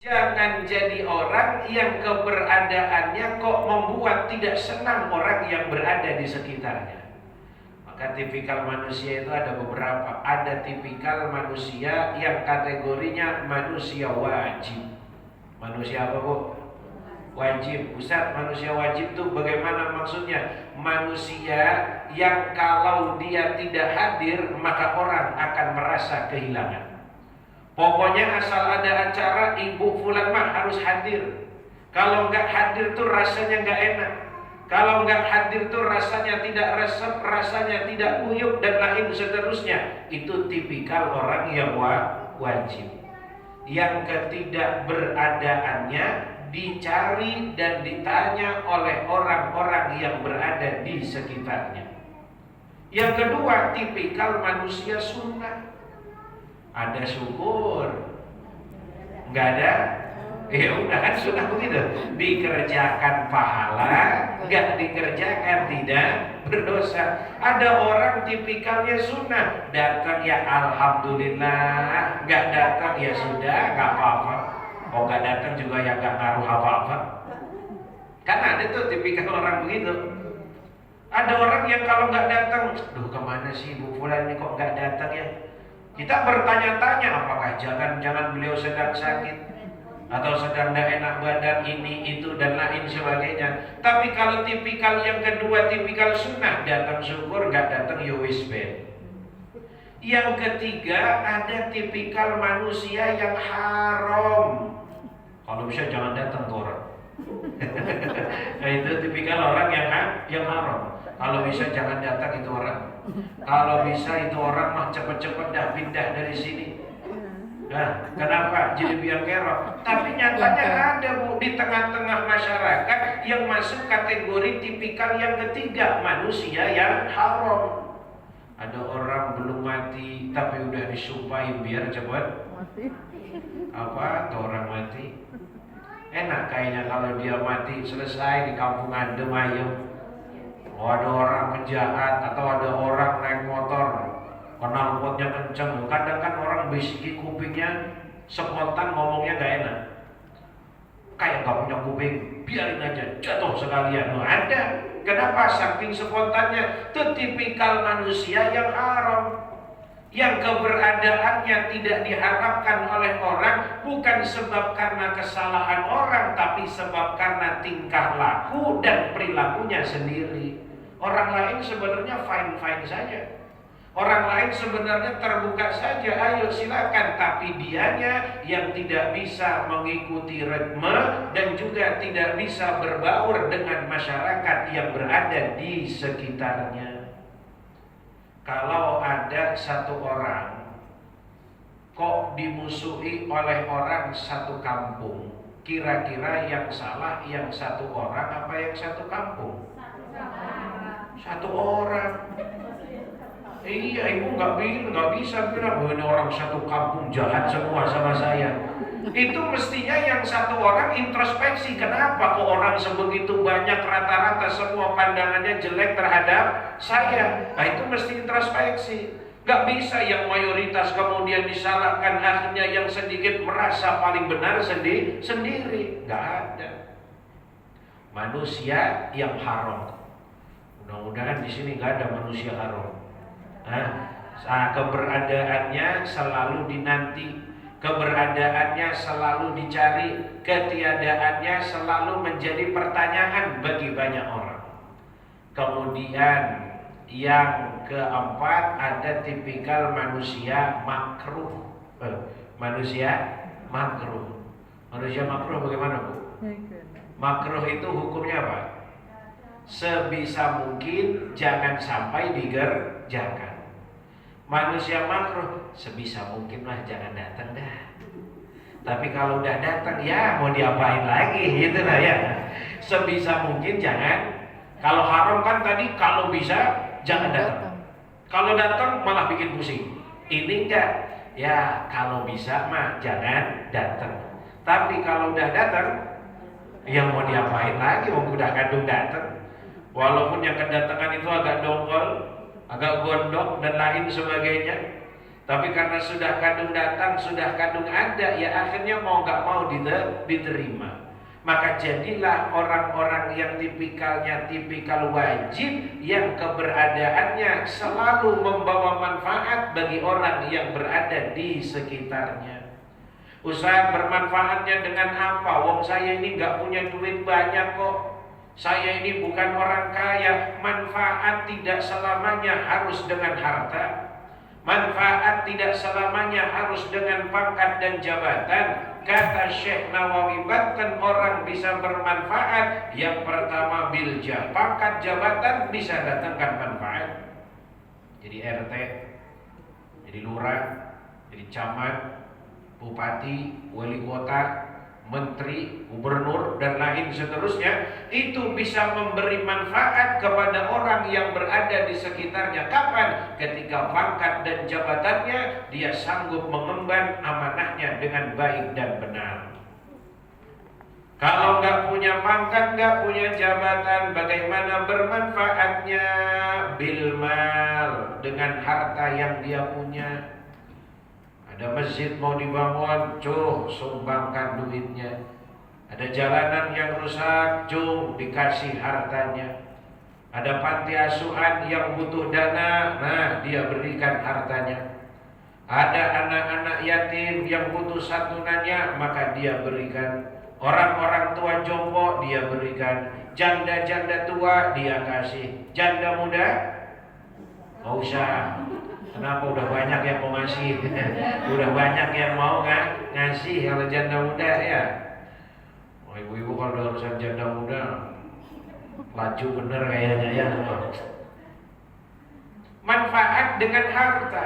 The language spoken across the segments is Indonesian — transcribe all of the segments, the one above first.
Jangan jadi orang yang keberadaannya kok membuat tidak senang orang yang berada di sekitarnya. Maka tipikal manusia itu ada beberapa. Ada tipikal manusia yang kategorinya manusia wajib. Manusia apa, Bu? Wajib. Ustaz, manusia wajib itu bagaimana maksudnya? Manusia yang kalau dia tidak hadir maka orang akan merasa kehilangan. Pokoknya asal ada acara, ibu fulan mah harus hadir. Kalau nggak hadir tuh rasanya nggak enak. Kalau nggak hadir tuh rasanya tidak resep, rasanya tidak uyuk dan lain seterusnya. Itu tipikal orang yang wajib. Yang ketidakberadaannya dicari dan ditanya oleh orang-orang yang berada di sekitarnya. Yang kedua, tipikal manusia sunnah. Ada syukur, nggak ada, ya udah kan sudah begitu. Dikerjakan pahala, nggak dikerjakan tidak berdosa. Ada orang tipikalnya sunnah, datang ya alhamdulillah, nggak datang ya sudah, nggak apa-apa. Oh nggak datang juga ya nggak ngaruh apa-apa. Kan ada tuh tipikal orang begitu. Ada orang yang kalau nggak datang, duh kemana sih Bu Fulan ini kok nggak datang ya? Kita bertanya-tanya apakah jangan-jangan beliau sedang sakit atau sedang tidak enak badan ini itu dan lain sebagainya. Tapi kalau tipikal yang kedua, tipikal sunnah, datang syukur, nggak datang ya wis ben. Yang ketiga, ada tipikal manusia yang haram. Kalau bisa jangan datang ke orang. Nah, itu tipikal orang yang haram. Kalau bisa jangan datang itu orang. Kalau bisa itu orang mah cepet-cepet dah pindah dari sini. Nah, kenapa? Jadi biar kerok. Tapi nyatanya ada Bu di tengah-tengah masyarakat yang masuk kategori tipikal yang ketiga, manusia yang haram. Ada orang belum mati tapi udah disumpahin biar cepat apa? Tuh orang mati. Enak kayaknya kalau dia mati selesai di kampung adem ayem. Oh, ada orang penjahat atau ada orang naik motor knalpotnya kenceng. Kadang kan orang bisiki kupingnya spontan ngomongnya gak enak. Kayak gak punya kuping, biarin aja jatuh sekalian. Oh, ada. Kenapa? Saking spontannya. Itu tipikal manusia yang haram. Yang keberadaannya tidak diharapkan oleh orang bukan sebab karena kesalahan orang, tapi sebab karena tingkah laku dan perilakunya sendiri. Orang lain sebenarnya fine-fine saja. Orang lain sebenarnya terbuka saja, ayo silakan. Tapi dianya yang tidak bisa mengikuti ritme dan juga tidak bisa berbaur dengan masyarakat yang berada di sekitarnya. Kalau ada satu orang kok dimusuhi oleh orang satu kampung, kira-kira yang salah yang satu orang apa yang satu kampung? Satu orang. Iya, ibu nggak bisa bilang ini orang satu kampung jahat semua sama saya. Itu mestinya yang satu orang introspeksi. Kenapa kok orang sebegitu banyak rata-rata semua pandangannya jelek terhadap saya? Nah itu mesti introspeksi. Gak bisa yang mayoritas kemudian disalahkan, akhirnya yang sedikit merasa paling benar sendiri. Gak ada. Manusia yang haram. Mudah-mudahan di sini nggak ada manusia haram. Keberadaannya selalu dinanti, keberadaannya selalu dicari, ketiadaannya selalu menjadi pertanyaan bagi banyak orang. Kemudian yang keempat ada tipikal manusia makruh. Manusia makruh. Manusia makruh bagaimana, Bu? Makruh itu hukumnya apa? Sebisa mungkin jangan sampai dikerjakan. Manusia makruh sebisa mungkin lah jangan datang dah. Tapi kalau udah datang ya mau diapain lagi gitu lah ya. Sebisa mungkin jangan. Kalau haram kan tadi kalau bisa jangan datang. Kalau datang malah bikin pusing. Ini enggak. Ya kalau bisa mah jangan datang. Tapi kalau udah datang ya mau diapain lagi, mau udah kadung datang. Walaupun yang kedatangan itu agak dongkol, agak gondok dan lain sebagainya. Tapi karena sudah kadung datang, sudah kadung ada, ya akhirnya mau nggak mau diterima. Maka jadilah orang-orang yang tipikal wajib, yang keberadaannya selalu membawa manfaat bagi orang yang berada di sekitarnya. Usaha bermanfaatnya dengan apa? Wong saya ini nggak punya duit banyak kok. Saya ini bukan orang kaya. Manfaat tidak selamanya harus dengan harta. Manfaat tidak selamanya harus dengan pangkat dan jabatan. Kata Syekh Nawawi, bahkan orang bisa bermanfaat. Yang pertama biljah, pangkat jabatan bisa datangkan manfaat. Jadi RT, jadi lurah, jadi camat, bupati, wali kota, menteri, gubernur, dan lain seterusnya. Itu bisa memberi manfaat kepada orang yang berada di sekitarnya. Kapan? Ketika pangkat dan jabatannya dia sanggup mengemban amanahnya dengan baik dan benar. Kalau nggak punya pangkat, nggak punya jabatan, bagaimana bermanfaatnya? Bilmal, dengan harta yang dia punya. Ada masjid mau dibangun, sumbangkan duitnya. Ada jalanan yang rusak, dikasih hartanya. Ada panti asuhan yang butuh dana, dia berikan hartanya. Ada anak-anak yatim yang butuh santunannya, maka dia berikan. Orang-orang tua jompo dia berikan. Janda-janda tua dia kasih. Janda muda nggak usah. Kenapa? Udah banyak yang mau ngasih. Udah banyak yang mau ngasih. Kalau janda muda ya, ibu-ibu kalau udah urusan janda muda laju bener kayaknya ya. Manfaat dengan harta.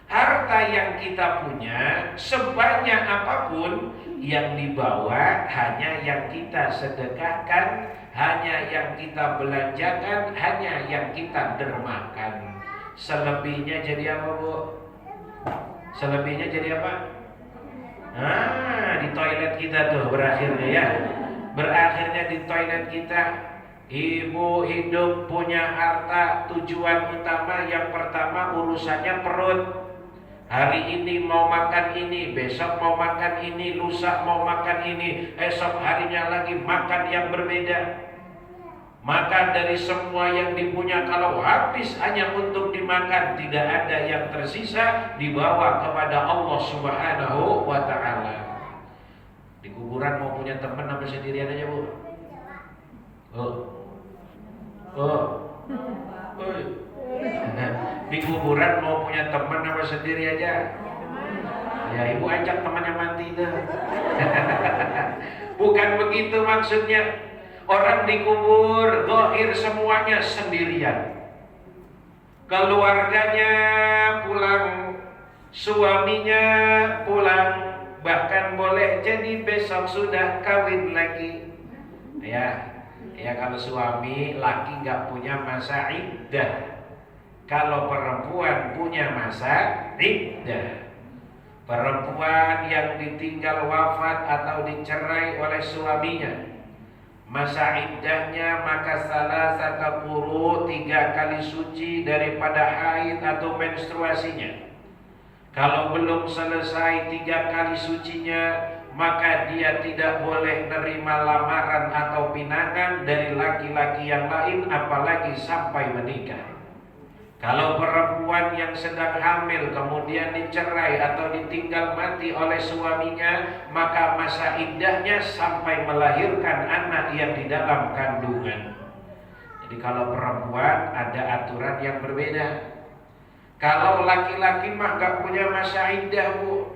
Harta yang kita punya, sebanyak apapun yang dibawa, hanya yang kita sedekahkan, hanya yang kita belanjakan, hanya yang kita dermakan. Selebihnya jadi apa, Bu? Selebihnya jadi apa? Di toilet kita tuh berakhirnya ya. Berakhirnya di toilet kita. Ibu hidup punya harta, tujuan utama yang pertama urusannya perut. Hari ini mau makan ini, besok mau makan ini, lusa mau makan ini, esok harinya lagi makan yang berbeda. Maka dari semua yang dipunya, kalau habis hanya untuk dimakan, tidak ada yang tersisa, dibawa kepada Allah Subhanahu wa ta'ala. Di kuburan mau punya teman apa sendirian aja, Bu? Di kuburan mau punya teman apa sendiri aja? Ya, ibu ajak temannya mati dah. Bukan begitu maksudnya. Orang dikubur, zahir semuanya sendirian. Keluarganya pulang, suaminya pulang, bahkan boleh jadi besok sudah kawin lagi. Ya kalau suami laki nggak punya masa iddah. Kalau perempuan punya masa iddah. Perempuan yang ditinggal wafat atau dicerai oleh suaminya, masa iddahnya maka salah satu quru, 3 kali suci daripada haid atau menstruasinya. Kalau belum selesai 3 kali sucinya, maka dia tidak boleh nerima lamaran atau pinangan dari laki-laki yang lain, apalagi sampai menikah. Kalau perempuan yang sedang hamil kemudian dicerai atau ditinggal mati oleh suaminya, maka masa iddahnya sampai melahirkan anak yang di dalam kandungan. Jadi kalau perempuan ada aturan yang berbeda. Kalau laki-laki mah gak punya masa iddah, Bu.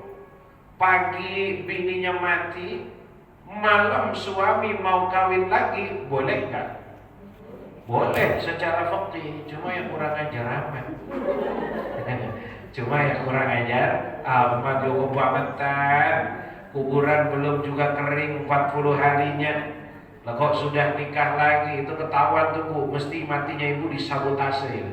Pagi bininya mati, malam suami mau kawin lagi, boleh gak? Boleh secara fikih, cuma yang kurang ajar amat. Cuma yang kurang ajar amat, cukup bangetan. Kuburan belum juga kering 40 harinya. Lah kok sudah nikah lagi, itu ketahuan tuh, Bu, mesti matinya ibu disabotase.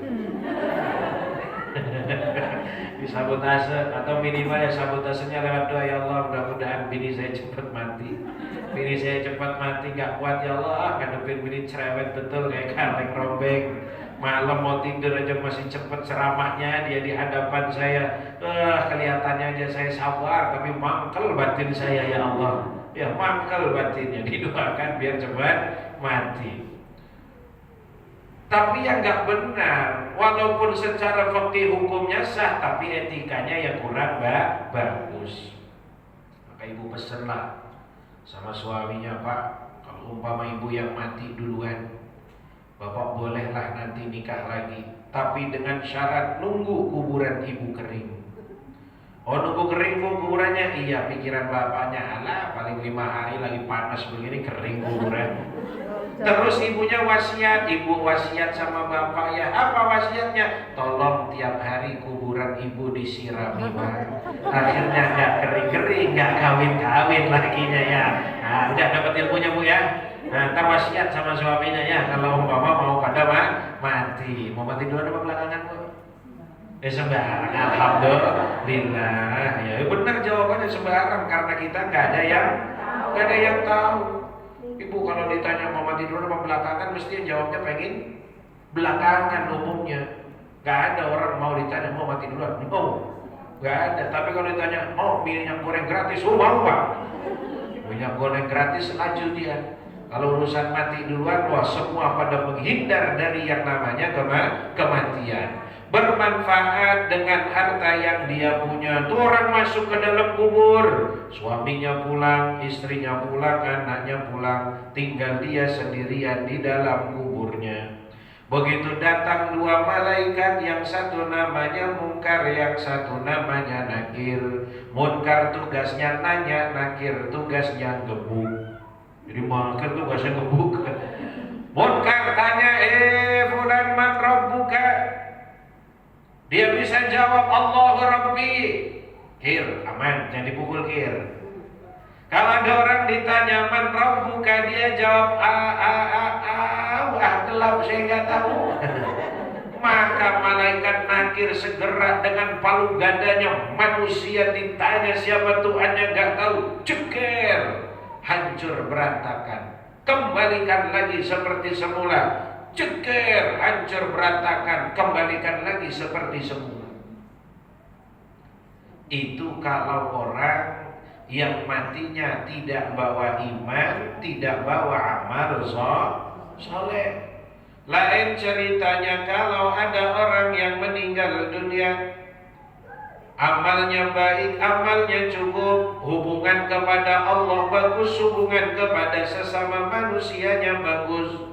Disabotase, atau minimal ya sabotasenya lewat doa, ya Allah mudah-mudahan bini saya cepat mati. Bini saya cepat mati, gak kuat ya Allah, ngadepin bini cerewet betul kayak kaleng robek. Malam mau tidur aja masih cepet ceramahnya, dia di hadapan saya. Kelihatannya aja saya sabar, tapi mangkel batin saya, ya Allah. Ya mangkel batinnya, didoakan biar cepat mati. Tapi yang nggak benar, walaupun secara fikih hukumnya sah, tapi etikanya yang kurang bagus. Maka ibu pesenlah sama suaminya, Pak, kalau umpama ibu yang mati duluan, Bapak bolehlah nanti nikah lagi, tapi dengan syarat nunggu kuburan ibu kering. Oh, nunggu kering kuburannya? Iya, pikiran bapaknya, alah paling 5 hari lagi panas begini kering kuburan. Terus ibunya wasiat, ibu wasiat sama bapak, ya apa wasiatnya? Tolong tiap hari kuburan ibu disirami, Pak. Akhirnya nggak kering-kering, nggak kawin-kawin lakinya ya. Nah, udah dapat ilmunya Bu ya. Nah, ntar wasiat sama suaminya ya, kalau umpama mau pada mati. Mau mati duluan apa belakangan Bu? Sembarang, alhamdulillah. Ya benar jawabannya sembarang, karena kita nggak ada yang tahu. Ibu kalau ditanya mau mati duluan apa belakangan, mesti yang jawabnya pengen belakangan umumnya. Nggak ada orang mau ditanya mau mati duluan, nggak ada. Tapi kalau ditanya mau minyak goreng gratis, mau Pak. Minyak goreng gratis laju dia. Kalau urusan mati duluan, wah semua pada menghindar dari yang namanya kematian. Bermanfaat dengan harta yang dia punya. Tuh orang masuk ke dalam kubur, suaminya pulang, istrinya pulang, anaknya pulang, tinggal dia sendirian di dalam kuburnya. Begitu datang 2 malaikat, yang satu namanya Munkar, yang satu namanya Nakir. Munkar tugasnya nanya, Nakir tugasnya gebuk. Jadi Munkar tugasnya gebuk. Munkar tanya, fulan man rabbuka? Dia bisa jawab Allahu Rabbi. Kir, aman, jangan dipukul Kir. Kalau ada orang ditanya man rabbuka, dia jawab gelap, saya nggak tahu. Maka malaikat Nakir segera dengan palu gandanya, manusia ditanya siapa Tuhannya nggak tahu, ceker, hancur berantakan. Kembalikan lagi seperti semula, ceker, hancur berantakan, kembalikan lagi seperti semula. Itu kalau orang yang matinya tidak bawa iman, tidak bawa amal soleh. Lain ceritanya kalau ada orang yang meninggal dunia, amalnya baik, amalnya cukup, hubungan kepada Allah bagus, hubungan kepada sesama manusianya bagus,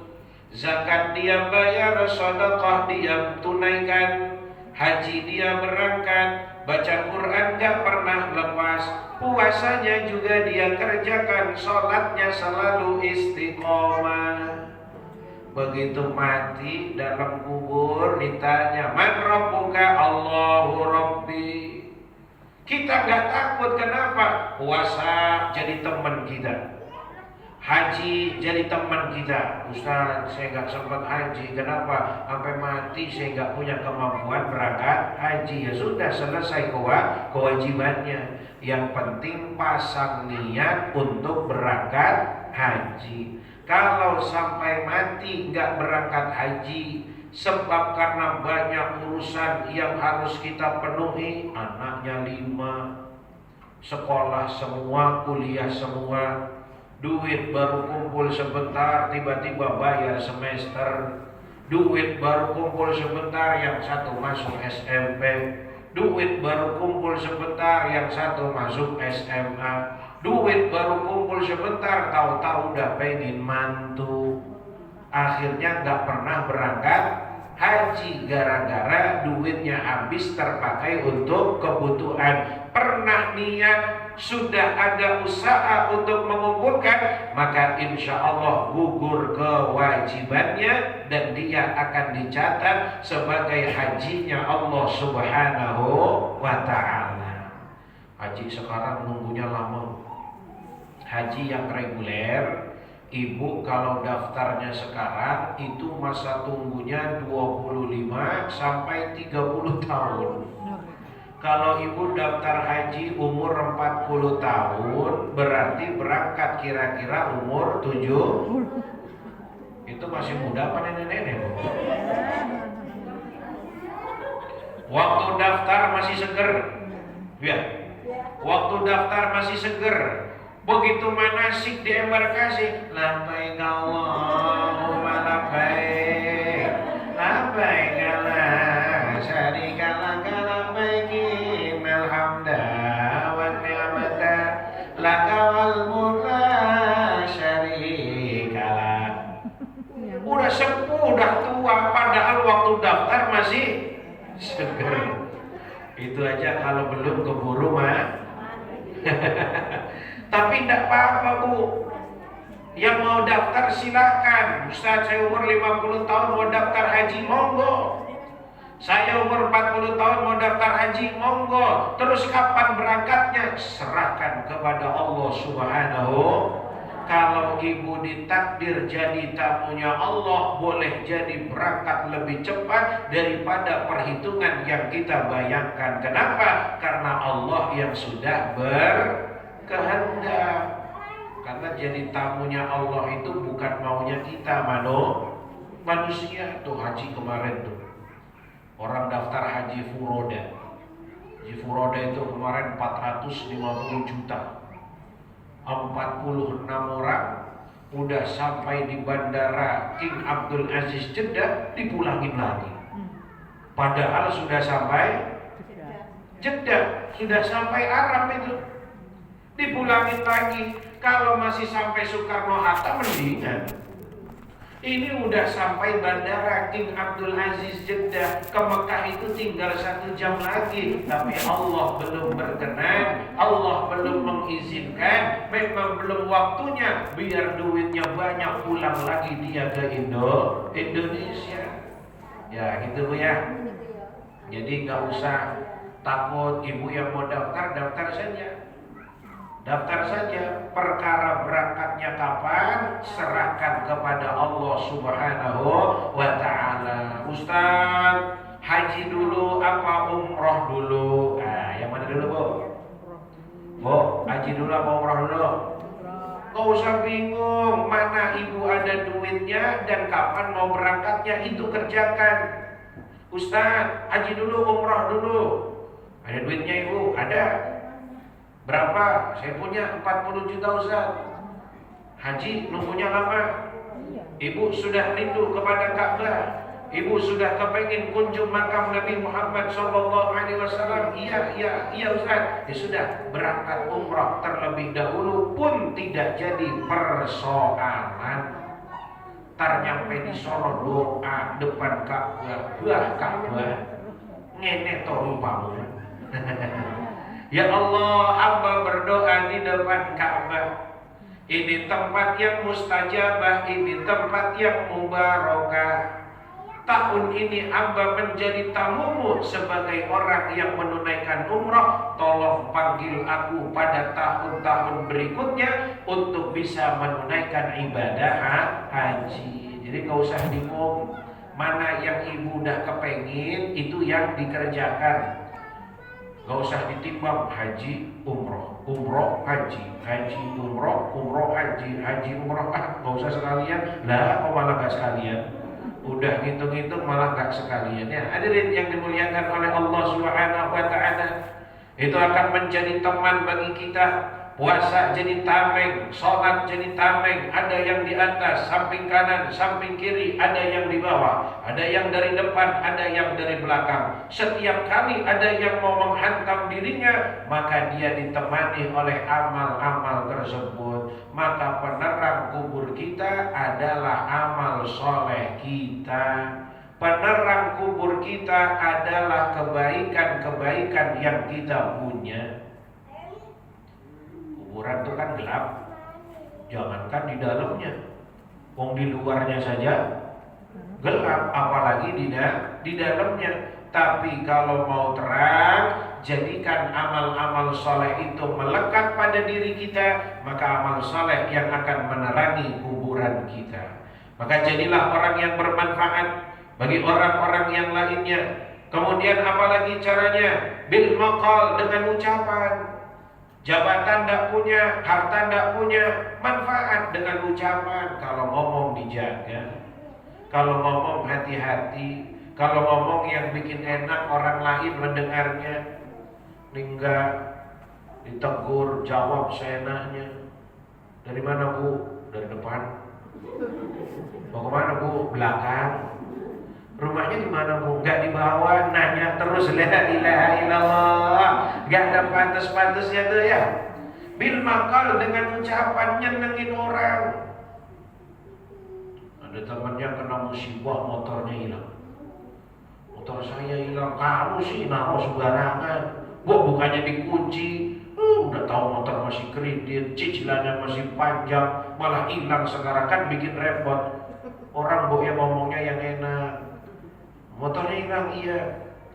zakat dia bayar, sedekah dia tunaikan, haji dia berangkat, baca Quran gak pernah lepas, puasanya juga dia kerjakan, sholatnya selalu istiqomah. Begitu mati dalam kubur ditanya, man rabbuka? Allahu Rabbi. Kita gak takut, kenapa? Puasa jadi teman kita, haji jadi teman kita. Ustaz, saya gak sempat haji, kenapa? Sampai mati saya gak punya kemampuan berangkat haji. Ya sudah, selesai kewajibannya. Yang penting pasang niat untuk berangkat haji. Kalau sampai mati gak berangkat haji, sebab karena banyak urusan yang harus kita penuhi, anaknya 5, sekolah semua, kuliah semua, duit baru kumpul sebentar, tiba-tiba bayar semester. Duit baru kumpul sebentar, yang satu masuk SMP. Duit baru kumpul sebentar, yang satu masuk SMA. Duit baru kumpul sebentar, tahu-tahu udah pengen mantu. Akhirnya gak pernah berangkat haji gara-gara duitnya habis terpakai untuk kebutuhan. Pernah niat, sudah ada usaha untuk mengumpulkan, maka insya Allah gugur kewajibannya dan dia akan dicatat sebagai hajinya Allah Subhanahu wa ta'ala. Haji sekarang nunggunya lama. Haji yang reguler, ibu kalau daftarnya sekarang itu masa tunggunya 25 sampai 30 tahun. Kalau ibu daftar haji umur 40 tahun, berarti berangkat kira-kira umur 7. Itu masih muda apa nenek-nenek? Waktu daftar masih seger. Ya. Waktu daftar masih seger. Begitu manasik di embarkasi, labbaik Allahumma labbaik, labbaik la syarika laka labbaik, innal hamda wan ni'mata laka wal mulku la syarika lak. Udah sepuh, udah tua, padahal waktu daftar masih seger. Itu aja kalau belum keburu mah. Tapi tidak apa-apa Bu. Yang mau daftar silakan. Ustaz, saya umur 50 tahun mau daftar haji, monggo. Saya umur 40 tahun mau daftar haji, monggo. Terus kapan berangkatnya? Serahkan kepada Allah Subhanahu. Kalau ibu ditakdir jadi tamunya Allah, boleh jadi berangkat lebih cepat daripada perhitungan yang kita bayangkan. Kenapa? Karena Allah yang sudah berkehendak. Karena jadi tamunya Allah itu bukan maunya kita, manusia. Tuh haji kemarin tuh, orang daftar haji furoda. Haji furoda itu kemarin 450 juta. 46 orang udah sampai di bandara King Abdul Aziz Jeddah, dipulangin lagi. Padahal sudah sampai Jeddah, sudah sampai Arab itu, dipulangin lagi. Kalau masih sampai Soekarno-Hatta mendingan. Ini udah sampai bandara King Abdul Aziz Jeddah, ke Mekah itu tinggal 1 jam lagi. Tapi Allah belum berkenan, Allah belum mengizinkan, memang belum waktunya. Biar duitnya banyak, pulang lagi dia ke Indonesia. Ya gitu Bu ya. Jadi gak usah takut, ibu yang mau daftar, daftar saja. Daftar saja, perkara berangkatnya kapan, serahkan kepada Allah Subhanahu wa ta'ala. Ustaz, haji dulu apa umroh dulu? Nah, yang mana dulu Bu? Bu, haji dulu apa umroh dulu? Gak usah bingung, mana ibu ada duitnya dan kapan mau berangkatnya, itu kerjakan. Ustaz, haji dulu, umroh dulu. Ada duitnya ibu? Ada. Berapa? Saya punya 40 juta Ustaz. Haji nunggunya lama. Ibu sudah rindu kepada Ka'bah. Ibu sudah kepengin kunjung makam Nabi Muhammad SAW. Iya Ustaz. Ya sudah, berangkat umrah terlebih dahulu pun tidak jadi persoalan. Tar nyampe di Solo doa depan Ka'bah, Ka'bah ngene to rupamu. Ya Allah, hamba berdoa di depan Ka'bah. Ini tempat yang mustajabah, ini tempat yang mubarakah. Tahun ini hamba menjadi tamumu sebagai orang yang menunaikan umrah. Tolong panggil aku pada tahun-tahun berikutnya untuk bisa menunaikan ibadah haji. Jadi gak usah bingung, mana yang ibu udah kepengin itu yang dikerjakan. Gak usah ditimbang haji, umroh, haji, umroh, haji, umroh. Gak usah sekalian. Lah, kok malah gak sekalian? Udah ngitung-ngitung malah gak sekalian. Ya, hadirin yang dimuliakan oleh Allah Subhanahu wa ta'ala, itu akan menjadi teman bagi kita. Puasa jadi tameng, sholat jadi tameng. Ada yang di atas, samping kanan, samping kiri, ada yang di bawah, ada yang dari depan, ada yang dari belakang. Setiap kali ada yang mau menghantam dirinya, maka dia ditemani oleh amal-amal tersebut. Maka penerang kubur kita adalah amal soleh kita. Penerang kubur kita adalah kebaikan-kebaikan yang kita punya. Kuburan itu kan gelap, jangankan di dalamnya, di luarnya saja gelap, apalagi di dalamnya. Tapi kalau mau terang, jadikan amal-amal soleh itu melekat pada diri kita, maka amal soleh yang akan menerangi kuburan kita. Maka jadilah orang yang bermanfaat bagi orang-orang yang lainnya. Kemudian apalagi caranya? Bil maqal, dengan ucapan. Jabatan tidak punya, harta tidak punya, manfaat dengan ucapan. Kalau ngomong dijaga, kalau ngomong hati-hati, kalau ngomong yang bikin enak orang lain mendengarnya. Enggak, ditegur, jawab seenaknya. Dari mana bu? Dari depan. Mau kemana bu? Belakang. Rumahnya di mana bu? Enggak dibawa, nanya terus la ilaha illallah. Enggak ada pantas-pantasnya tuh ya. Bil makal, dengan ucapan nyenengin orang. Ada temannya kena musibah, motornya hilang. Motor saya hilang, kamu sih naruh sembarangan. Bu, bukannya dikunci. Udah tahu motor masih kredit, cicilannya masih panjang, malah hilang sekarang, kan bikin repot. Orang bu yang ngomongnya yang enak. Motornya hilang, iya.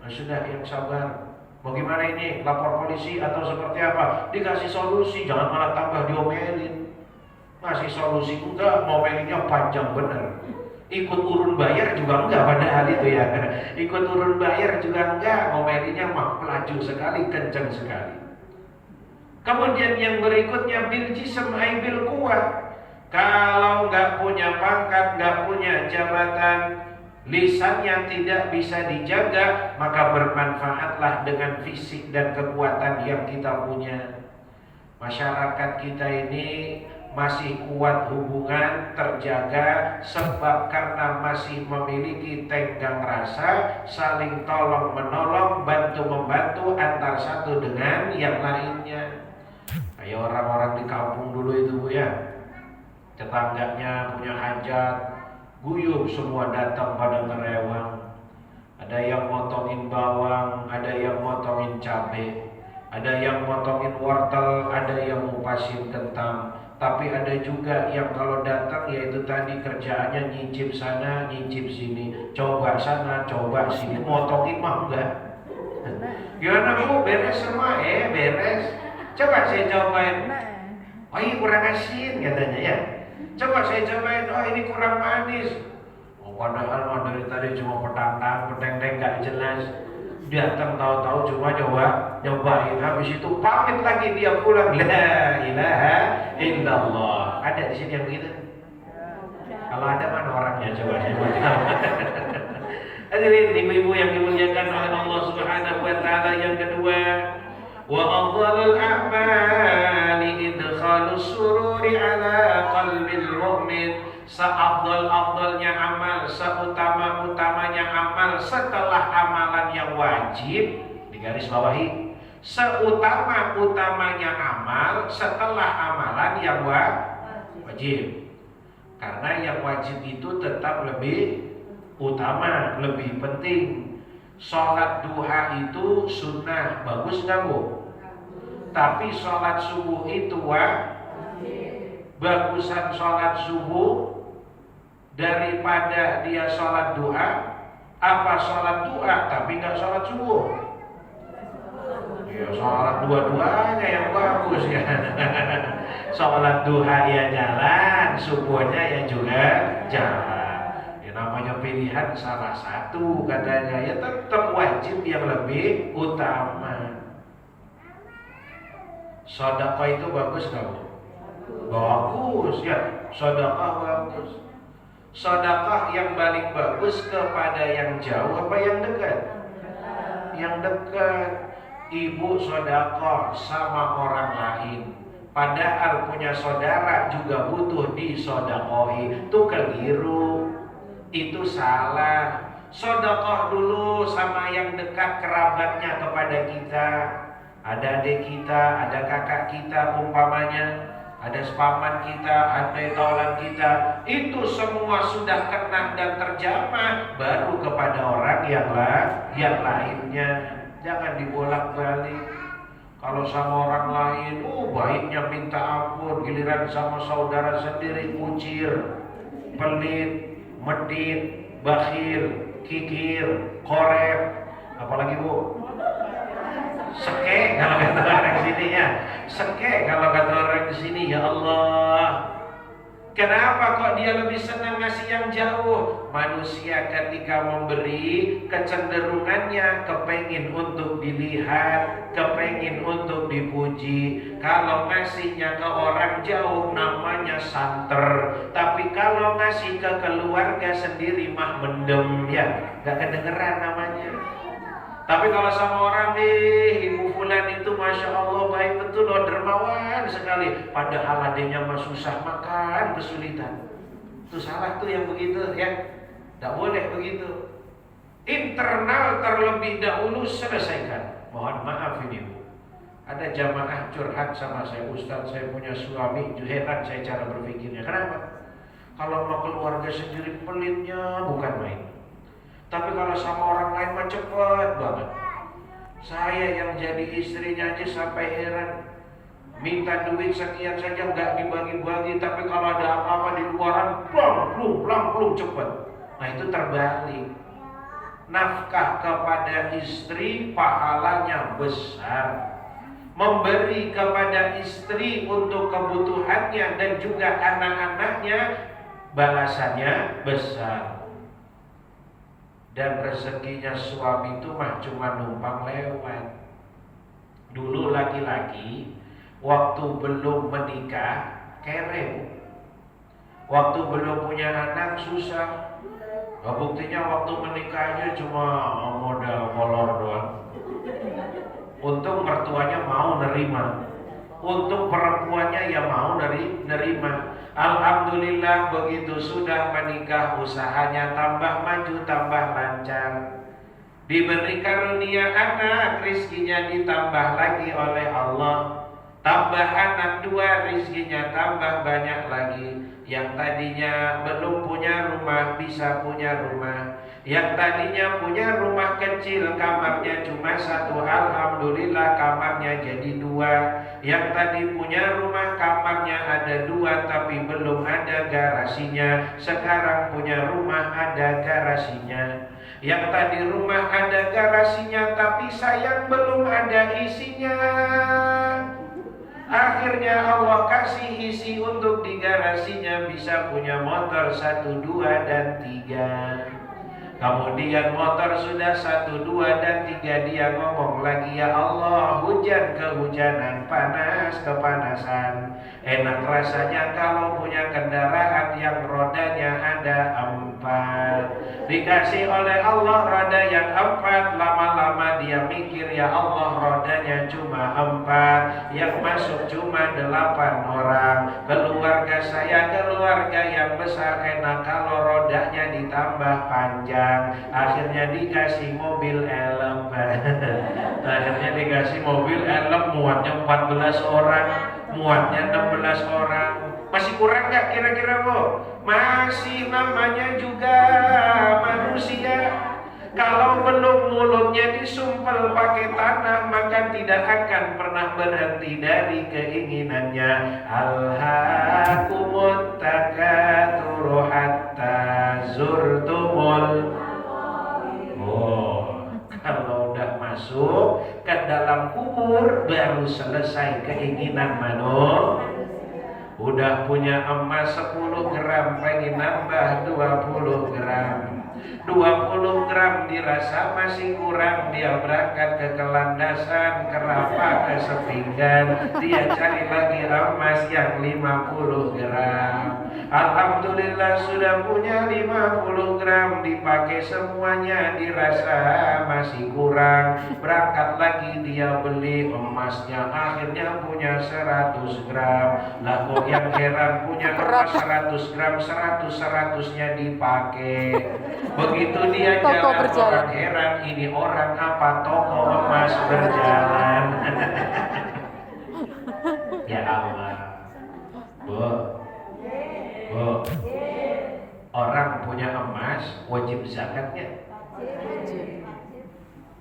Nah, sudah, yang sabar. Mau gimana ini? Lapor polisi atau seperti apa? Dikasih solusi, jangan malah tambah diomelin. Ngasih solusi enggak, ngomelinnya panjang bener. Ikut urun bayar juga enggak padahal itu ya. Ikut urun bayar juga enggak, ngomelinnya mah pelaju sekali, kenceng sekali. Kemudian yang berikutnya bil jism ay bil quwwah. Kalau enggak punya pangkat, enggak punya jabatan, lisannya tidak bisa dijaga, maka bermanfaatlah dengan fisik dan kekuatan yang kita punya. Masyarakat kita ini masih kuat hubungan, terjaga sebab karena masih memiliki tenggang rasa, saling tolong menolong, bantu membantu antar satu dengan yang lainnya. Kayak orang-orang di kampung dulu itu bu ya, tetangganya punya hajat, guyup semua datang pada ngerewang. Ada yang motongin bawang, ada yang motongin cabai, ada yang motongin wortel, ada yang ngupasin kentang. Tapi ada juga yang kalau datang yaitu tadi kerjaannya nyicip sana, nyicip sini, coba sana, coba sini, motongin mah enggak. Gimana bu, beres semua? Beres. Coba saya cobain. Oh ini kurang asin katanya ya. Coba saya cobain, oh ini kurang manis. Oh padahal mah dari tadi cuma petang-peteng gak jelas. Datang tahu-tahu cuma nyobain, habis itu pamit lagi dia pulang. La ilaha illallah. Ada di sini yang begitu? Kalau ada mana orangnya, coba saya buat tahu. Hadirin ibu-ibu yang dimuliakan oleh Allah Subhanahu wa taala, yang kedua, wa afdhalul a'mali idkhalus sururi ala qalbil mu'min. Seafdal-afdalnya amal, seutama-utamanya amal setelah amalan yang wajib, digaris bawahi, seutama-utamanya amal setelah amalan yang wajib. Karena yang wajib itu tetap lebih utama, lebih penting. Sholat duha itu sunnah, bagus nggak bu? Tapi sholat subuh itu bagusan sholat subuh daripada dia sholat duha. Apa sholat duha tapi nggak sholat subuh? Ya sholat dua-duanya yang bagus ya. Sholat duha ya jalan, subuhnya ya juga jalan. Ya namanya pilihan salah satu katanya, ya tetap wajib yang lebih utama. Sedekah itu bagus nggak bu? Bagus ya, sedekah bagus. Sedekah yang paling bagus kepada yang jauh apa yang dekat? Yang dekat. Ibu sedekah sama orang lain, padahal punya saudara juga butuh disedekahi. Itu keliru, itu salah. Sedekah dulu sama yang dekat kerabatnya kepada kita. Ada adik kita, ada kakak kita umpamanya, ada sepaman kita, ada taulan kita. Itu semua sudah kena dan terjamah, baru kepada orang yang lainnya. Jangan dibolak-balik. Kalau sama orang lain, baiknya minta ampun, giliran sama saudara sendiri kucir, pelit, medit, bakhil, kikir, korep, apalagi bu? Seke kalau kata orang di sini ya. Seke kalau kata orang di sini, ya Allah. Kenapa kok dia lebih senang ngasih yang jauh? Manusia ketika memberi kecenderungannya kepengin untuk dilihat, kepengin untuk dipuji. Kalau ngasihnya ke orang jauh namanya santer, tapi kalau ngasih ke keluarga sendiri mah mendem, ya gak kedengeran namanya. Tapi kalau sama orang, Ibu Fulan itu Masya Allah baik betul loh, dermawan sekali. Padahal adanya mah susah makan, kesulitan. Itu salah tuh yang begitu ya. Tidak boleh begitu. Internal terlebih dahulu selesaikan. Mohon maaf ini Bu. Ada jamaah curhat sama saya, Ustaz saya punya suami, heran saya cara berpikirnya. Kenapa? Kalau mau keluarga sendiri pelitnya bukan main. Tapi kalau sama orang lain mah cepet banget. Saya yang jadi istrinya aja sampai heran. Minta duit sekian saja nggak dibagi-bagi, tapi kalau ada apa-apa di luaran, plong cepet. Nah itu terbalik. Nafkah kepada istri pahalanya besar. Memberi kepada istri untuk kebutuhannya dan juga anak-anaknya balasannya besar. Dan rezekinya suami itu mah cuma numpang lewat. Dulu laki-laki waktu belum menikah kere, waktu belum punya anak susah. Buktinya waktu menikah aja cuma modal kolor doang. Untung mertuanya mau nerima, untung perempuannya ya mau nerima. Alhamdulillah begitu sudah menikah usahanya tambah maju, tambah lancar. Diberi karunia anak, rizkinya ditambah lagi oleh Allah. Tambah anak dua, rizkinya tambah banyak lagi. Yang tadinya belum punya rumah bisa punya rumah. Yang tadinya punya rumah kecil, kamarnya cuma satu, alhamdulillah kamarnya jadi dua. Yang tadi punya rumah kamarnya ada dua tapi belum ada garasinya, sekarang punya rumah ada garasinya. Yang tadi rumah ada garasinya tapi sayang belum ada isinya. Akhirnya Allah kasih isi untuk di garasinya, bisa punya motor 1, 2, dan 3. Kemudian motor sudah 1, 2, dan 3, dia ngomong lagi, ya Allah hujan kehujanan, panas kepanasan. Enak rasanya kalau punya kendaraan yang rodanya ada 4. Dikasih oleh Allah roda yang 4, lama-lama dia mikir, ya Allah rodanya cuma 4, yang masuk cuma 8 orang. Keluarga saya keluarga yang besar, enak kalau rodanya ditambah panjang. Akhirnya dikasih mobil elep. Akhirnya dikasih mobil elep, muatnya 14 orang, muatnya 16 orang. Masih kurang gak kira-kira Bu? Masih, namanya juga manusia. Kalau belum mulutnya disumpel pakai tanah, maka tidak akan pernah berhenti dari keinginannya. Alhaakumut takatsur hatta zurtumul. Kalau udah masuk ke dalam kubur baru selesai keinginan manusia. Udah punya emas 10 gram, pengen nambah 20 gram. 20 gram dirasa masih kurang, dia berangkat ke kelandasan, kerapa, ke sepinggan, dia cari lagi emas yang 50 gram. Alhamdulillah sudah punya 50 gram, dipakai semuanya dirasa masih kurang. Berangkat lagi dia beli emasnya, akhirnya punya 100 gram. Lah kok yang heran, punya emas 100 gram, 100-100-nya dipakai. Begitu dia jalan, orang heran, ini orang apa, toko emas berjalan. Ya Allah. Bu, orang punya emas wajib zakatnya?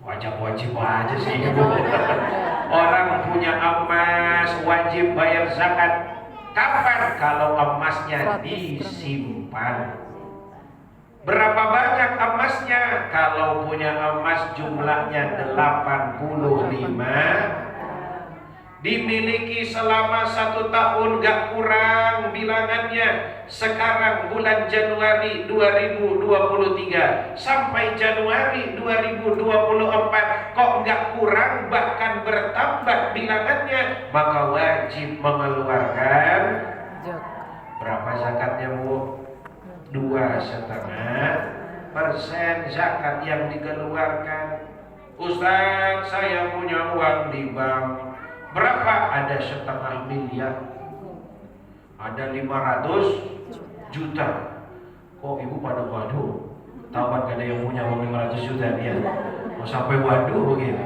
Wajib aja sih Bu. Orang punya emas wajib bayar zakat. Kapan? Kalau emasnya disimpan. Berapa banyak emasnya? Kalau punya emas jumlahnya 85, dimiliki selama 1 tahun gak kurang bilangannya. Sekarang bulan Januari 2023 sampai Januari 2024 kok gak kurang bahkan bertambah bilangannya, maka wajib mengeluarkan berapa zakatnya Bu? 2,5% zakat yang dikeluarkan. Ustaz, saya punya uang di bank. Berapa? Ada 0,5 miliar. Ada 500 juta. Kok ibu pada waduh? Tahu kan ada yang punya uang 500 juta dia? Mau sampai waduh begitu.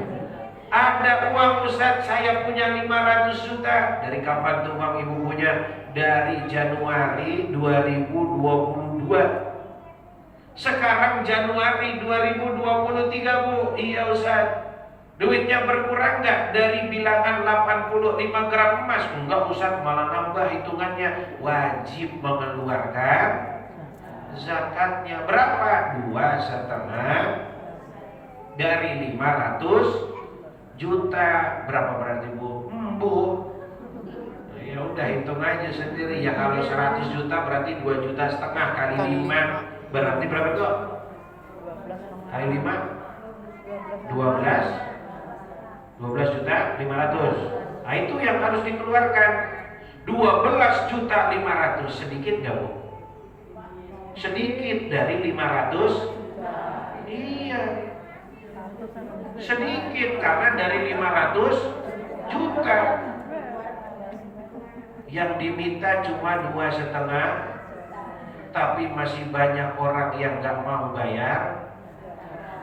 Ada uang Ustaz, saya punya 500 juta. Dari kapan tuh uang ibu punya? Dari Januari 2022. Sekarang Januari 2023 Bu. Iya Ustaz. Duitnya berkurang nggak dari bilangan 85 gram emas? Enggak Ustaz, malah nambah hitungannya. Wajib mengeluarkan zakatnya. Berapa? 2,5 dari 500 juta. Berapa berarti Bu? Bu, ya udah hitung aja sendiri ya. Kalau 100 juta berarti 2,5 juta kali 5 berarti berapa tuh? Kali 5 12 juta 500. Nah itu yang harus dikeluarkan. 12 juta 500. Sedikit gak Bu? Sedikit dari 500. Iya, sedikit karena dari 500 juta yang diminta cuma 2,5. Tapi masih banyak orang yang gak mau bayar,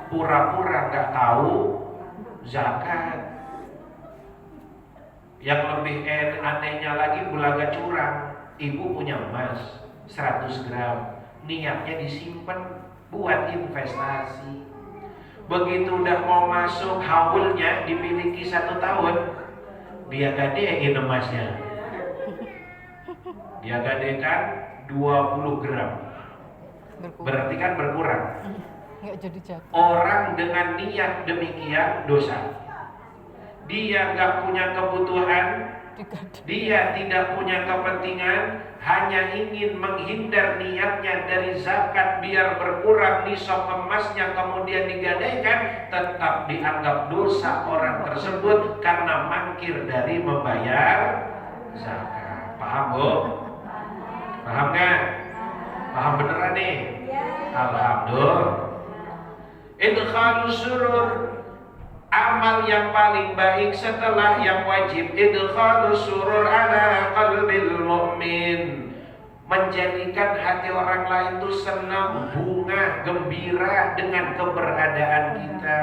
pura-pura gak tahu zakat. Yang lebih anehnya lagi belaga curang. Ibu punya emas 100 gram, niatnya disimpan buat investasi. Begitu udah mau masuk haulnya, dimiliki 1 tahun, dia gadein emasnya. Dia gadekan 20 gram. Berarti kan berkurang. Orang dengan niat demikian dosa. Dia gak punya kebutuhan, dia tidak punya kepentingan, hanya ingin menghindar niatnya dari zakat biar berkurang nisab emasnya kemudian digadaikan, tetap dianggap dosa orang tersebut karena mangkir dari membayar zakat. Paham Bu? Paham kan? Paham beneran nih? Alhamdulillah. Idkhalus surur, amal yang paling baik setelah yang wajib. Idkhalus surur ala qalbil mu'min, menjadikan hati orang lain itu senang, bunga, gembira dengan keberadaan kita.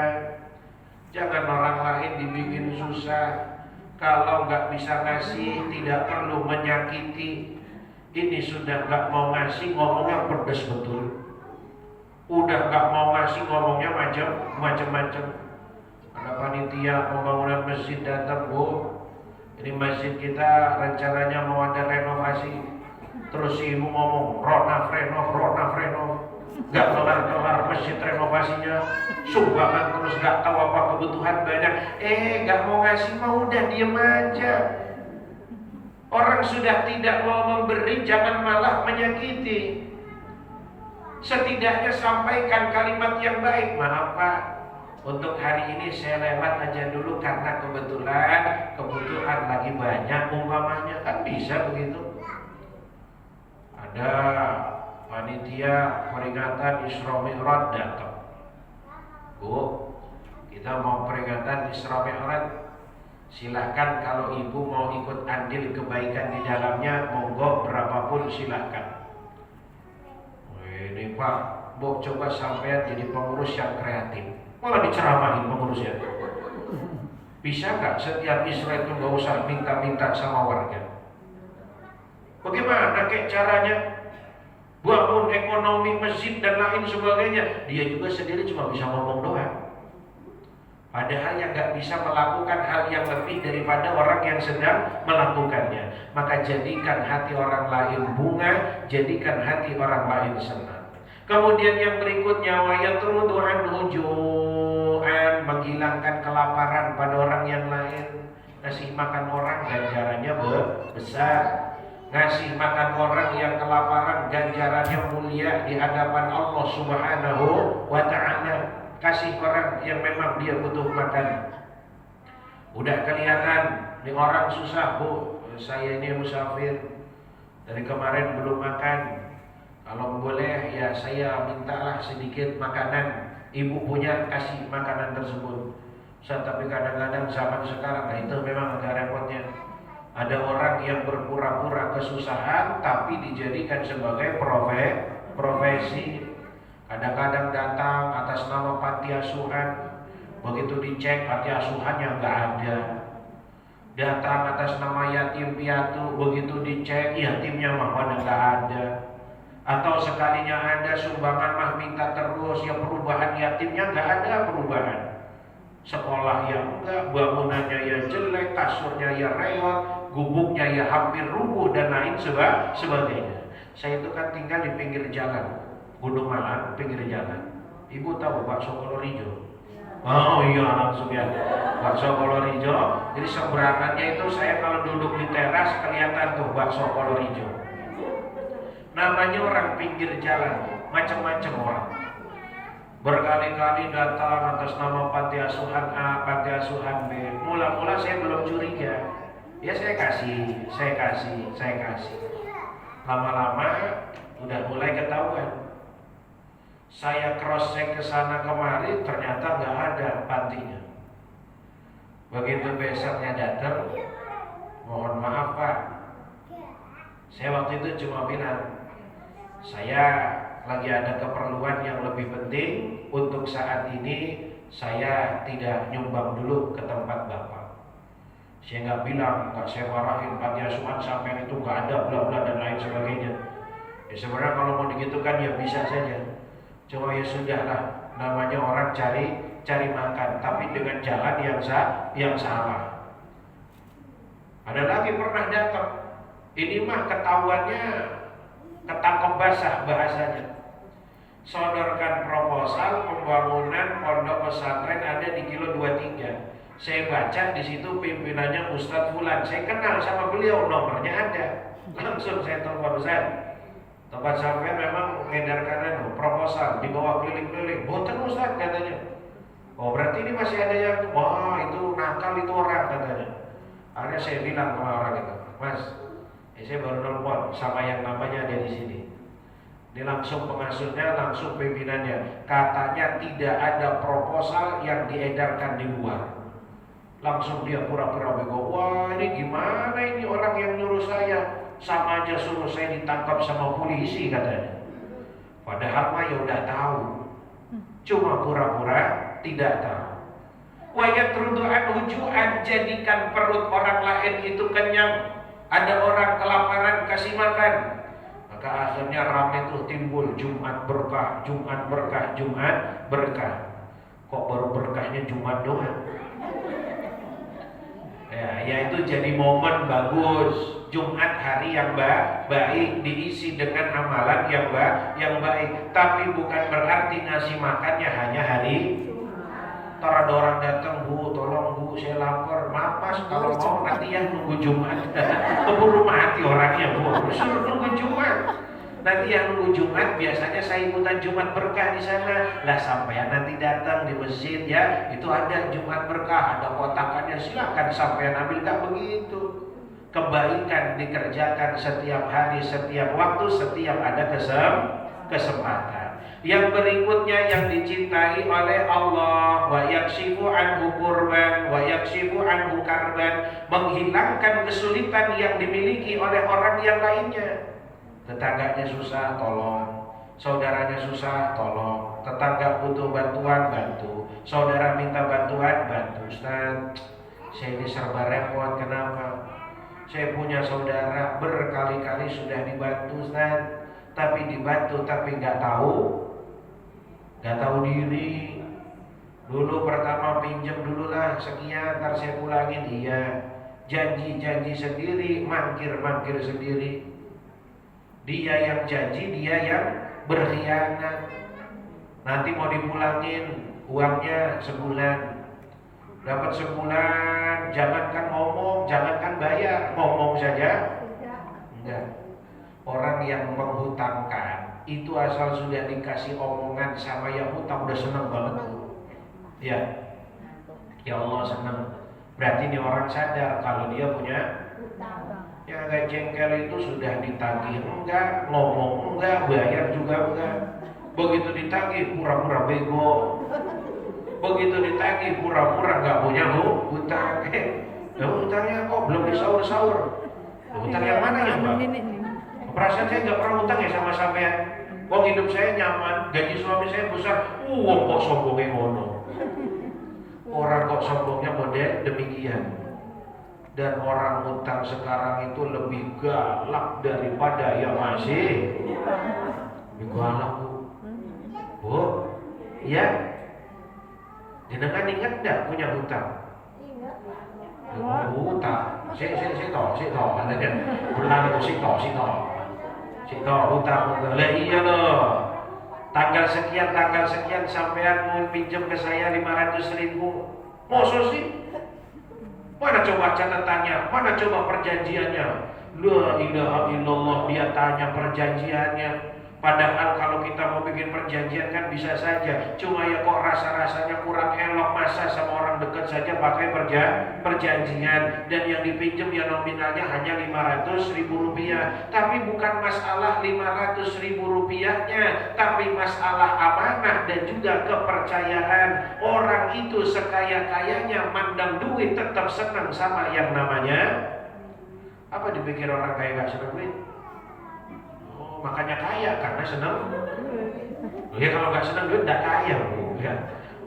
Jangan orang lain dibikin susah. Kalau nggak bisa ngasih, tidak perlu menyakiti. Ini sudah nggak mau ngasih, ngomongnya pedes betul. Udah nggak mau ngasih, ngomongnya macam-macam. Ada panitia pembangunan masjid datang, Bu, ini masjid kita rencananya mau ada renovasi. Terus si ibu ngomong renov, nggak kelar masjid renovasinya, sumbangan terus nggak tahu apa kebutuhan banyak. Nggak mau ngasih, mau udah diem aja. Orang sudah tidak mau memberi, jangan malah menyakiti. Setidaknya sampaikan kalimat yang baik. Maaf Pak, untuk hari ini saya lewat aja dulu karena kebutuhan lagi banyak, umpamanya. Kan bisa begitu. Ada panitia peringatan Isra Mi'raj datang. Bu, kita mau peringatan Isra Mi'raj. Silahkan kalau ibu mau ikut andil kebaikan di dalamnya, monggo berapapun silahkan. Ini Pak, Bu coba sampean jadi pengurus yang kreatif. Malah diceramahin pengurusnya. Bisa nggak setiap Isra itu nggak usah minta-minta sama warga? Bagaimana kayak caranya? Bangun ekonomi masjid dan lain sebagainya. Dia juga sendiri cuma bisa ngomong doang. Padahal yang gak bisa melakukan hal yang lebih daripada orang yang sedang melakukannya. Maka jadikan hati orang lain bunga, jadikan hati orang lain senang. Kemudian yang berikutnya, wa yatrudu anhu ju'an, menghilangkan kelaparan pada orang yang lain. Ngasih makan orang ganjarannya besar. Ngasih makan orang yang kelaparan ganjarannya mulia di hadapan Allah Subhanahu wa ta'ala. Kasih orang yang memang dia butuh makan. Udah kelihatan nih orang susah, Bu, saya ini musafir, dari kemarin belum makan. Kalau boleh ya saya mintalah sedikit makanan. Ibu punya, kasih makanan tersebut. Tapi kadang-kadang zaman sekarang, nah itu memang agak repotnya. Ada orang yang berpura-pura kesusahan tapi dijadikan sebagai profesi. Kadang-kadang datang atas nama panti asuhan, begitu dicek panti asuhannya nggak ada. Datang atas nama yatim piatu, begitu dicek yatimnya mah mana nggak ada. Atau sekalinya ada sumbangan mah minta terus, ya perubahan yatimnya nggak ada perubahan. Sekolah yang enggak, bangunannya ya jelek, kasurnya ya reot, gubuknya ya hampir rubuh dan lain sebagainya. Saya itu kan tinggal di pinggir jalan, Gunung Malang, pinggir jalan. Ibu tahu bakso Kolorijo? Oh iya langsung ya, bakso Kolorijo. Jadi seberangannya itu saya kalau duduk di teras kelihatan tuh bakso Kolorijo. Namanya orang pinggir jalan, macam-macam orang. Berkali-kali datang atas nama panti asuhan A, panti asuhan B. Mula-mula saya belum curiga. Ya saya kasih. Lama-lama udah mulai ketahuan. Saya cross check ke sana kemari, ternyata nggak ada pantinya. Begitu besoknya datang, mohon maaf Pak. Saya waktu itu cuma bilang, saya lagi ada keperluan yang lebih penting. Untuk saat ini saya tidak nyumbang dulu ke tempat Bapak. Saya nggak bilang, nggak saya marahin panti asuhan sampai itu nggak ada bla bla dan lain sebagainya. Ya sebenarnya kalau mau digitukan ya bisa saja. Cuma ya sudahlah, namanya orang cari makan, tapi dengan jalan yang salah. Ada lagi pernah datang, ini mah ketahuannya ketangkep basah bahasanya. Sodorkan proposal pembangunan pondok pesantren ada di kilo 23. Saya baca di situ pimpinannya Ustadz Fulan. Saya kenal sama beliau, nomornya ada. Langsung saya telepon Ustaz. Tempat sampai memang mengedarkan proposal dibawa keliling-keliling. Boten Ustaz katanya. Oh berarti ini masih ada yang, wah itu nakal itu orang katanya. Akhirnya saya bilang sama orang itu, Mas, saya baru nelpon sama yang namanya ada di sini. Ini langsung pengasuhnya, langsung pimpinannya. Katanya tidak ada proposal yang diedarkan di luar. Langsung dia pura-pura bego. Wah ini gimana ini orang yang nyuruh saya? Sama aja suruh saya ditangkap sama polisi katanya. Padahal mah ya udah tahu. Cuma pura-pura tidak tahu. Wa yatrudu anhu ju'an, jadikan perut orang lain itu kenyang. Ada orang kelaparan kasih makan. Maka akhirnya ramai tuh timbul Jumat berkah, Jumat berkah, Jumat berkah. Kok baru berkahnya Jumat doang? Ya itu jadi momen bagus. Jumat hari yang baik, diisi dengan amalan yang baik. Tapi bukan berarti ngasih makannya hanya hari. Ntar ada orang datang, Bu, tolong Bu, saya lapar. Maaf Mas, kalau mau nanti yang nunggu Jumat. Keburu mati orangnya, Bu. Suruh nunggu Jumat. Nanti yang nunggu Jumat biasanya saya ikutan Jumat berkah di sana. Lah sampai nanti datang di masjid ya, itu ada Jumat berkah, ada kotakannya, silakan sampai ambil. Tak begitu. Kebaikan dikerjakan setiap hari, setiap waktu, setiap ada kesempatan. Yang berikutnya yang dicintai oleh Allah, wa yakshifu anhu kurban wa yakshifu anhu karban, menghilangkan kesulitan yang dimiliki oleh orang yang lainnya. Tetangganya susah, tolong. Saudaranya susah, tolong. Tetangga butuh bantuan, bantu. Saudara minta bantuan, bantu. Ustaz, saya ini serba repot, kenapa? Saya punya saudara berkali-kali sudah dibantu Ustaz, tapi dibantu tapi nggak tahu diri. Dulu pertama pinjam dululah sekian, ntar saya pulangin. Iya, janji sendiri, mangkir sendiri. Dia yang janji, dia yang berkhianat. Nanti mau dipulangin uangnya sebulan, Dapat sebulan, jangankan ngomong, jangankan bayar, ngomong saja enggak. Orang yang menghutangkan itu asal sudah dikasih omongan sama yang hutang udah senang banget. Ya, ya Allah senang. Berarti ini orang sadar kalau dia punya. Yang agak jengkel itu sudah ditagih enggak, ngomong enggak, bayar juga enggak. Begitu ditagih pura-pura bego. Begitu ditagih pura-pura enggak punya hutang. Hutangnya kok belum disaur-saur. Hutang yang mana ya, Mbak? Perasaan saya enggak pernah hutang ya sama sampean. Kok hidup saya nyaman, gaji suami saya besar. Kok sombongnya ngono. Orang kok sombongnya model demikian. Dan orang hutang sekarang itu lebih galak daripada yang masih lebih galak, Bu. Ya, jenengan ingat enggak punya hutang? Hutang, si toh, katanya bulan itu si toh hutang. Lah iya loh. Tanggal sekian sampean mau pinjam ke saya 500.000. Masa sih? Mana coba catatannya? Mana coba perjanjiannya? La ilaha illallah, dia tanya perjanjiannya. Padahal kalau kita mau bikin perjanjian kan bisa saja. Cuma ya kok rasa-rasanya kurang elok, masa sama orang dekat saja pakai perjanjian. Dan yang dipinjam ya nominalnya hanya 500.000 rupiah. Tapi bukan masalah 500.000 rupiahnya, tapi masalah amanah dan juga kepercayaan. Orang itu sekaya-kayanya mandang duit tetap senang sama yang namanya. Apa dipikir orang kaya gak senang duit? Makanya kaya karena senang. Ya kalau nggak senang duit nggak kaya, Bu. Ya.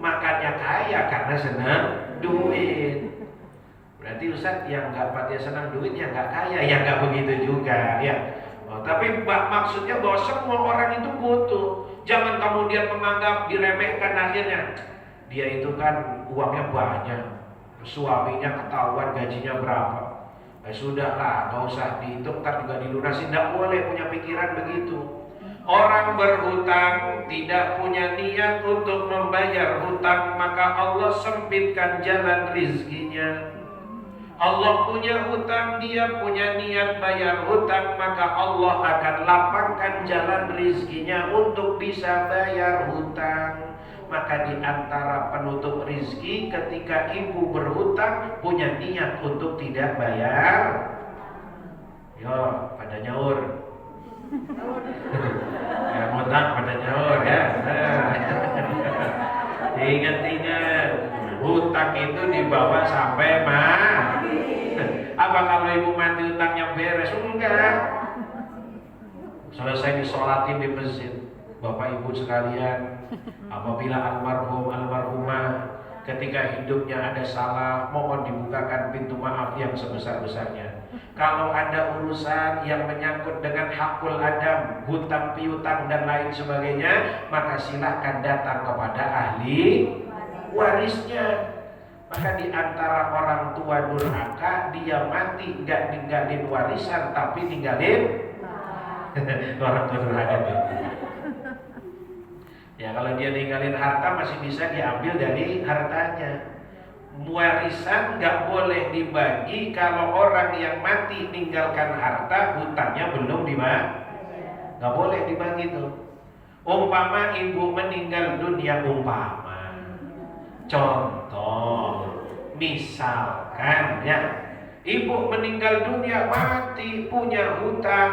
Makanya kaya karena senang duit. Berarti Ustaz yang nggak pada senang duit ya nggak kaya, ya nggak begitu juga, ya. Tapi maksudnya bahwa semua orang itu butuh. Jangan kemudian menganggap diremehkan akhirnya. Dia itu kan uangnya banyak, suaminya ketahuan gajinya berapa. Sudahlah, gak usah dihitung, kan juga dilunasi. Tidak boleh punya pikiran begitu. Orang berhutang tidak punya niat untuk membayar hutang, maka Allah sempitkan jalan rizkinya. Allah punya hutang, dia punya niat bayar hutang, maka Allah akan lapangkan jalan rizkinya untuk bisa bayar hutang. Maka di antara penutup rizki ketika ibu berhutang punya niat untuk tidak bayar. Yo, pada nyaur. Ya, hutang pada nyaur ya. Ingat-ingat, hutang itu dibawa sampai mati. Apa kalau ibu mati hutangnya beres? Enggak. Selesai disolatin di masjid. Bapak Ibu sekalian, apabila almarhumah ketika hidupnya ada salah, mohon dibukakan pintu maaf yang sebesar-besarnya. Kalau ada urusan yang menyangkut dengan hakul adam, hutang piutang dan lain sebagainya, maka silakan datang kepada ahli warisnya. Maka di antara orang tua durhaka, dia mati nggak ninggalin warisan tapi ninggalin orang tua durhaka itu. Ya kalau dia ninggalin harta masih bisa diambil dari hartanya. Warisan nggak boleh dibagi kalau orang yang mati ninggalkan harta, hutangnya belum dibagi. Nggak boleh dibagi tuh. Umpama ibu meninggal dunia, umpama. Contoh, misalkan ya, ibu meninggal dunia mati punya hutang